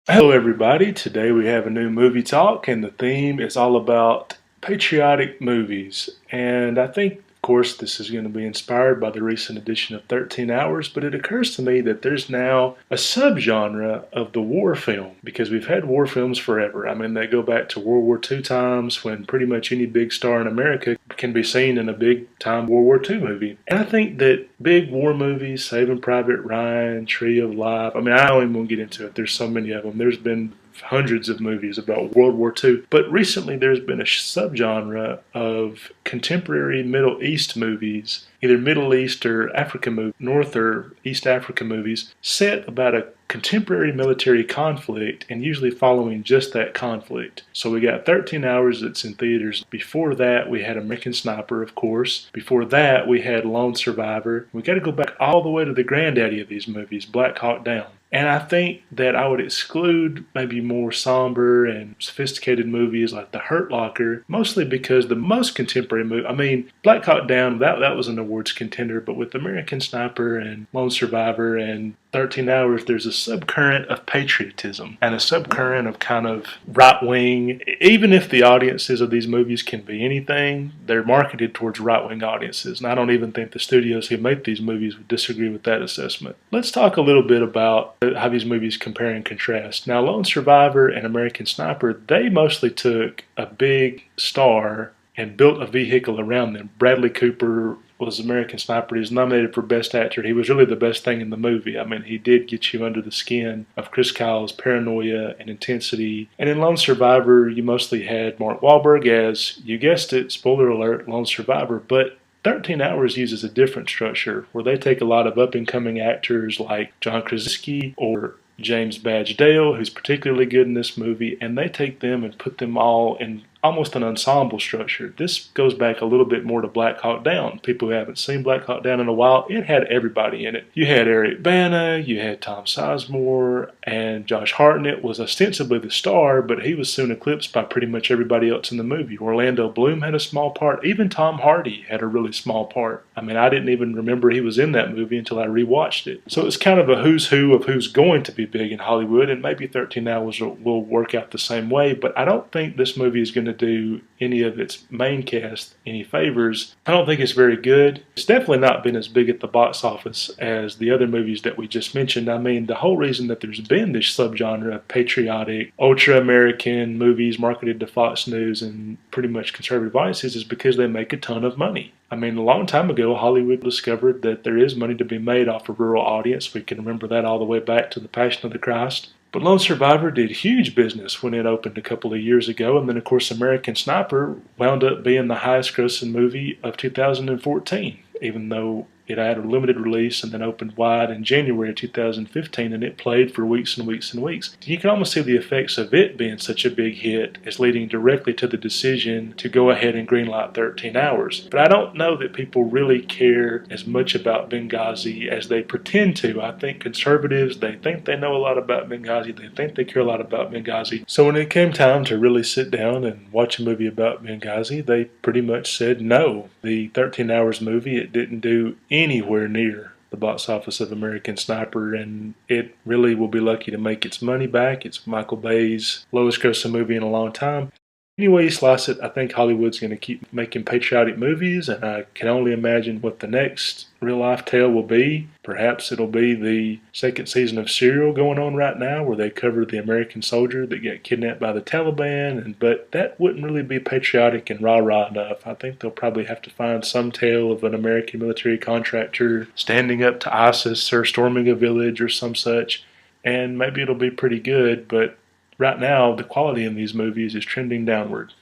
Hello, everybody. Today we have a new movie talk, and the theme is all about patriotic movies. And I think, of course, this is going to be inspired by the recent edition of 13 Hours, but it occurs to me that there's now a subgenre of the war film because we've had war films forever. I mean, they go back to World War II times when pretty much any big star in America can be seen in a big time World War II movie. And I think that big war movies, Saving Private Ryan, Tree of Life, I mean, I don't even want to get into it. There's so many of them. There's been hundreds of movies about World War II. But recently there's been a subgenre of contemporary Middle East movies, either Middle East or Africa movies, North or East Africa movies, set about a contemporary military conflict and usually following just that conflict. So we got 13 Hours that's in theaters. Before that, we had American Sniper, of course. Before that, we had Lone Survivor. We got to go back all the way to the granddaddy of these movies, Black Hawk Down. And I think that I would exclude maybe more somber and sophisticated movies like The Hurt Locker, mostly because the most contemporary movie, I mean, Black Hawk Down, that was an awards contender, but with American Sniper and Lone Survivor and 13 Hours, there's a subcurrent of patriotism and a subcurrent of kind of right wing. Even if the audiences of these movies can be anything, they're marketed towards right wing audiences. And I don't even think the studios who make these movies would disagree with that assessment. Let's talk a little bit about how these movies compare and contrast. Now, Lone Survivor and American Sniper, they mostly took a big star and built a vehicle around them. Bradley Cooper was American Sniper. He was nominated for Best Actor. He was really the best thing in the movie. I mean, he did get you under the skin of Chris Kyle's paranoia and intensity. And in Lone Survivor, you mostly had Mark Wahlberg as, you guessed it, spoiler alert, Lone Survivor. But 13 Hours uses a different structure where they take a lot of up-and-coming actors like John Krasinski or James Badge Dale, who's particularly good in this movie, and they take them and put them all in almost an ensemble structure. This goes back a little bit more to Black Hawk Down. People who haven't seen Black Hawk Down in a while, it had everybody in it. You had Eric Bana, you had Tom Sizemore, and Josh Hartnett was ostensibly the star, but he was soon eclipsed by pretty much everybody else in the movie. Orlando Bloom had a small part. Even Tom Hardy had a really small part. I mean, I didn't even remember he was in that movie until I rewatched it. So it's kind of a who's who of who's going to be big in Hollywood, and maybe 13 Hours will work out the same way, but I don't think this movie is going to do any of its main cast any favors. I don't think it's very good. It's definitely not been as big at the box office as the other movies that we just mentioned. I mean, the whole reason that there's been this subgenre of patriotic, ultra-American movies marketed to Fox News and pretty much conservative audiences is because they make a ton of money. I mean, a long time ago, Hollywood discovered that there is money to be made off a rural audience. We can remember that all the way back to The Passion of the Christ. But Lone Survivor did huge business when it opened a couple of years ago. And then, of course, American Sniper wound up being the highest grossing movie of 2014, even though it had a limited release and then opened wide in January of 2015, and it played for weeks and weeks and weeks. You can almost see the effects of it being such a big hit as leading directly to the decision to go ahead and greenlight 13 Hours. But I don't know that people really care as much about Benghazi as they pretend to. I think conservatives, they think they know a lot about Benghazi. They think they care a lot about Benghazi. So when it came time to really sit down and watch a movie about Benghazi, they pretty much said no. The 13 Hours movie, it didn't do anywhere near the box office of American Sniper, and it really will be lucky to make its money back. It's Michael Bay's lowest grossing movie in a long time. Anyway you slice it, I think Hollywood's going to keep making patriotic movies, and I can only imagine what the next real-life tale will be. Perhaps it'll be the second season of Serial going on right now, where they cover the American soldier that got kidnapped by the Taliban, but that wouldn't really be patriotic and rah-rah enough. I think they'll probably have to find some tale of an American military contractor standing up to ISIS or storming a village or some such, and maybe it'll be pretty good, but right now, the quality in these movies is trending downward.